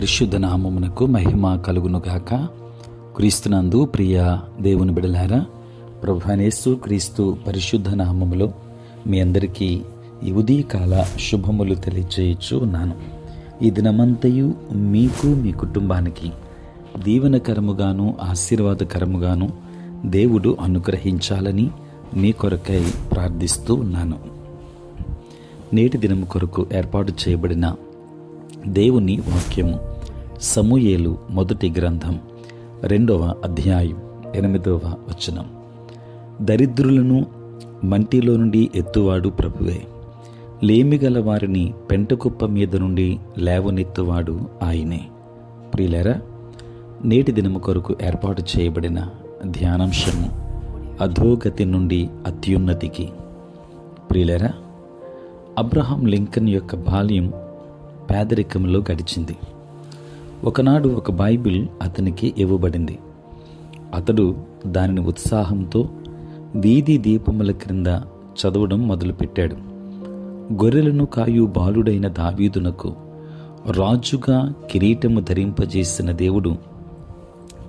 పరిశుద్ధ నామమునకు మహిమ కలుగునుగాక. క్రీస్తునందు ప్రియ దేవుని బిడలారా, ప్రభువైన యేసు క్రీస్తు పరిశుద్ధ నామములో మీ అందరికీ ఈ ఉదయకాల శుభములు తెలియజేయచ్చు ఉన్నాను. ఈ దినమంతయు మీకు మీ కుటుంబానికి దీవెనకరముగాను ఆశీర్వాదకరముగాను దేవుడు అనుగ్రహించాలని మీ కొరకై ప్రార్థిస్తూ ఉన్నాను. నేటి దినము కొరకు ఏర్పాటు చేయబడిన దేవుని వాక్యము సమూయేలు మొదటి గ్రంథం 2వ అధ్యాయం 8వ వచనం. దరిద్రులను మంటిలో నుండి ఎత్తువాడు ప్రభువే, లేమిగల వారిని పెంటకుప్ప మీద నుండి లేవనెత్తువాడు ఆయనే. ప్రియులారా, నేటి దినము కొరకు ఏర్పాటు చేయబడిన ధ్యానాంశము అధోగతి నుండి అత్యున్నతికి. ప్రియులారా, అబ్రహాం లింకన్ యొక్క బాల్యం పేదరికంలో గడిచింది. ఒకనాడు ఒక బైబిల్ అతనికి ఇవ్వబడింది. అతడు దానిని ఉత్సాహంతో వీధి దీపముల క్రింద చదవడం మొదలుపెట్టాడు. గొర్రెలను కాయు బాలుడైన దావీదునకు రాజుగా కిరీటము ధరింపజేసిన దేవుడు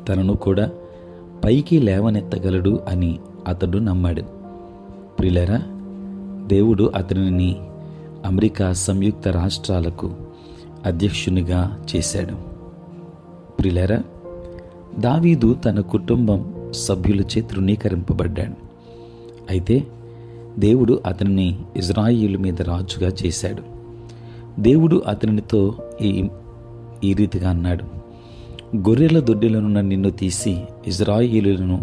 తనను కూడా పైకి లేవనెత్తగలడు అని అతడు నమ్మాడు. ప్రియులారా, దేవుడు అతనిని అమెరికా సంయుక్త రాష్ట్రాలకు అధ్యక్షునిగా చేశాడు. ప్రియులారా, దావీదు తన కుటుంబం సభ్యులచే తృణీకరింపబడ్డాడు. అయితే దేవుడు అతనిని ఇజ్రాయిలు మీద రాజుగా చేశాడు. దేవుడు అతనితో ఈ రీతిగా అన్నాడు: గొర్రెల దొడ్డిలను నిన్ను తీసి ఇజ్రాయిలులను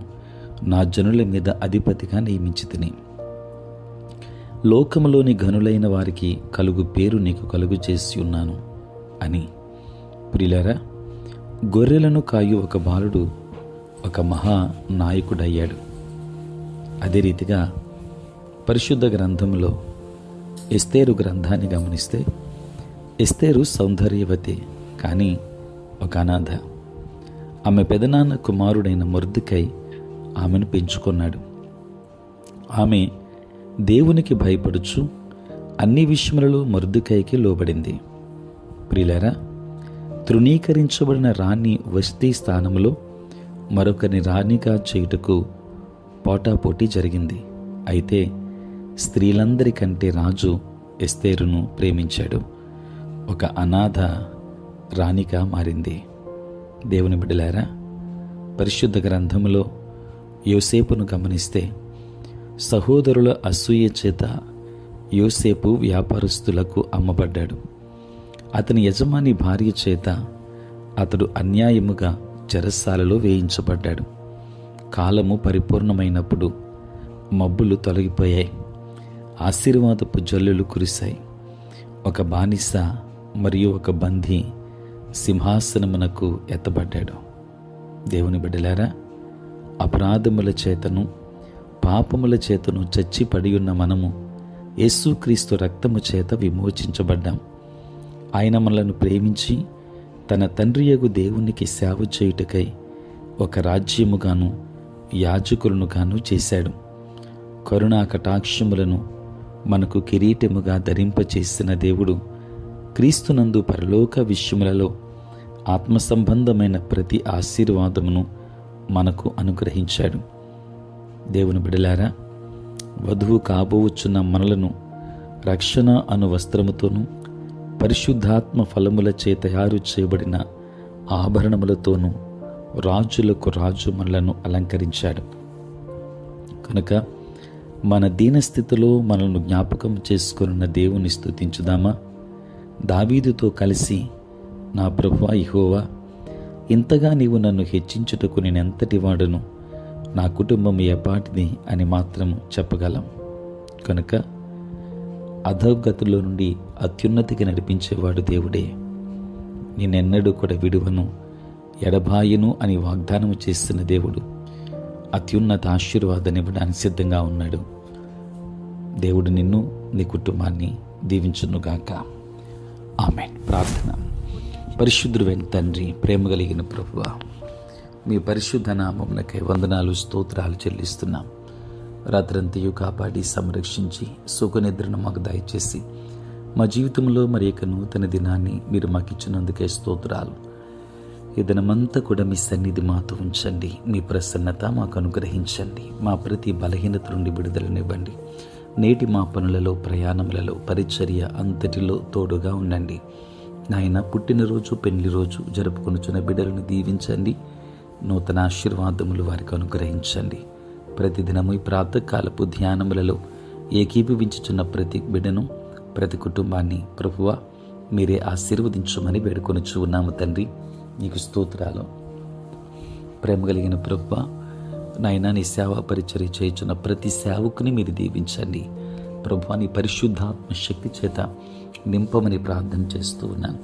నా జనుల మీద అధిపతిగా నియమించితిని. లోకములోని ఘనులైన వారికి కలుగు పేరు నీకు కలుగు చేసి ఉన్నాను అని. ప్రియులారా, గొర్రెలను కాయు ఒక బాలుడు ఒక మహా నాయకుడయ్యాడు. అదే రీతిగా పరిశుద్ధ గ్రంథంలో ఎస్తేరు గ్రంథాన్ని గమనిస్తే, ఎస్తేరు సౌందర్యవతి, కానీ ఒక అనాథ. ఆమె పెదనాన్న కుమారుడైన మొర్దెకై ఆమెను పెంచుకున్నాడు. ఆమె దేవునికి భయపడుచు అన్ని విషయములలో మొర్దెకైకి లోబడింది. ప్రియులారా, తృణీకరించబడిన రాణి వస్తీ స్థానంలో మరొకరిని రాణిగా చేయుటకు పోటాపోటీ జరిగింది. అయితే స్త్రీలందరికంటే రాజు ఎస్తేరును ప్రేమించాడు. ఒక అనాథ రాణిగా మారింది. దేవుని బిడ్డలారా, పరిశుద్ధ గ్రంథములో యోసేపును గమనిస్తే, సహోదరుల అసూయ చేత యోసేపు వ్యాపారస్తులకు అమ్మబడ్డాడు. అతని యజమాని భార్య చేత అతడు అన్యాయముగా చెరసాలలో వేయించబడ్డాడు. కాలము పరిపూర్ణమైనప్పుడు మబ్బులు తొలగిపోయాయి, ఆశీర్వాదపు జల్లులు కురిశాయి. ఒక బానిస మరియు ఒక బందీ సింహాసనమునకు ఎత్తబడ్డాడు. దేవుని బిడ్డలారా, అపరాధముల చేతను పాపముల చేతను చచ్చిపడి ఉన్న మనము యేసుక్రీస్తు రక్తము చేత విమోచించబడ్డాం. ఆయన మనలను ప్రేమించి తన తండ్రియగు దేవునికి సేవ చేయుటకై ఒక రాజ్యముగాను యాజకులను గాను చేశాడు. కరుణా కటాక్షములను మనకు కిరీటముగా ధరింపచేసిన దేవుడు క్రీస్తునందు పరలోక విషయములలో ఆత్మ సంబంధమైన ప్రతి ఆశీర్వాదమును మనకు అనుగ్రహించాడు. దేవుని బిడలారా, వధువు కాబోవచ్చున్న మనలను రక్షణ అను వస్త్రముతోనూ పరిశుద్ధాత్మ ఫలములచే తయారు చేయబడిన ఆభరణములతోనూ రాజులకు రాజు మనలను అలంకరించాడు. కనుక మన దీనస్థితిలో మనల్ని జ్ఞాపకం చేసుకున్న దేవుని స్తుతించుదామా? దావీదుతో కలిసి, నా ప్రభువా యెహోవా, ఇంతగా నీవు నన్ను హెచ్చించుటకు నేనెంతటి వాడను, నా కుటుంబం ఎపాటిది అని మాత్రము చెప్పగలం. కనుక అధోగతిలో నుండి అత్యున్నతికి నడిపించేవాడు దేవుడే. నేనెన్నడూ కూడా విడువను, ఎడబాయను అని వాగ్దానము చేసిన దేవుడు అత్యున్నత ఆశీర్వాదాన్ని ఇవ్వడానికి సిద్ధంగా ఉన్నాడు. దేవుడు నిన్ను, నీ కుటుంబాన్ని దీవించునుగాక. ఆమేన్. ప్రార్థన. పరిశుద్ధుడైన తండ్రి, ప్రేమ కలిగిన ప్రభువా, మీ పరిశుద్ధ నామమునకై వందనాలు, స్తోత్రాలు చెల్లిస్తున్నాం. రాత్రంతయు కాపాడి సంరక్షించి సుఖనిద్రను మాకు దయచేసి మా జీవితంలో మరి యొక్క నూతన దినాన్ని మీరు మాకు ఇచ్చినందుకే స్తోత్రాలు. ఈ దినమంతా కూడా మీ సన్నిధి మాతో ఉంచండి. మీ ప్రసన్నత మాకు అనుగ్రహించండి. మా ప్రతి బలహీనత నుండి విడుదలనివ్వండి. నేటి మా పనులలో, ప్రయాణములలో, పరిచర్య అంతటిలో తోడుగా ఉండండి. నాయన, పుట్టినరోజు, పెళ్లి రోజు జరుపుకొనుచున్న బిడ్డలను దీవించండి. నూతన ఆశీర్వాదములు వారికి అనుగ్రహించండి. ప్రతిదినము ఈ ప్రాతకాలపు ధ్యానములలో ఏకీభవించుచున్న ప్రతి బిడ్డను, ప్రతి కుటుంబాన్ని ప్రభువా మీరే ఆశీర్వదించమని వేడుకొనుచు ఉన్నాము తండ్రి. నీకు స్తోత్రాలు. ప్రేమ కలిగిన ప్రభువా, నాయనా, నీ సేవా పరిచర్య చేయుచున్న ప్రతి సేవకుని మీరు దీవించండి. ప్రభువా, నీ పరిశుద్ధాత్మ శక్తి చేత నింపమని ప్రార్థన చేస్తూ ఉన్నాను.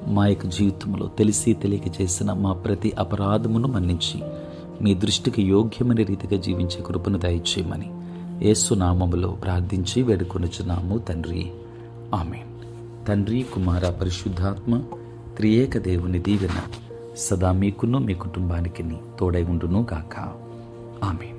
మా యొక్క జీవితంలో తెలిసి తెలియక చేసిన మా ప్రతి అపరాధమును మన్నించి మీ దృష్టికి యోగ్యమైన రీతిగా జీవించే కృపను దయచేయమని యేసు నామములో ప్రార్థించి వేడుకొనుచున్నాము తండ్రి. ఆమేన్. తండ్రి, కుమార, పరిశుద్ధాత్మ త్రియేక దేవుని దీవెన సదా మీకును మీ కుటుంబానికి తోడై ఉండును గాక. ఆమేన్.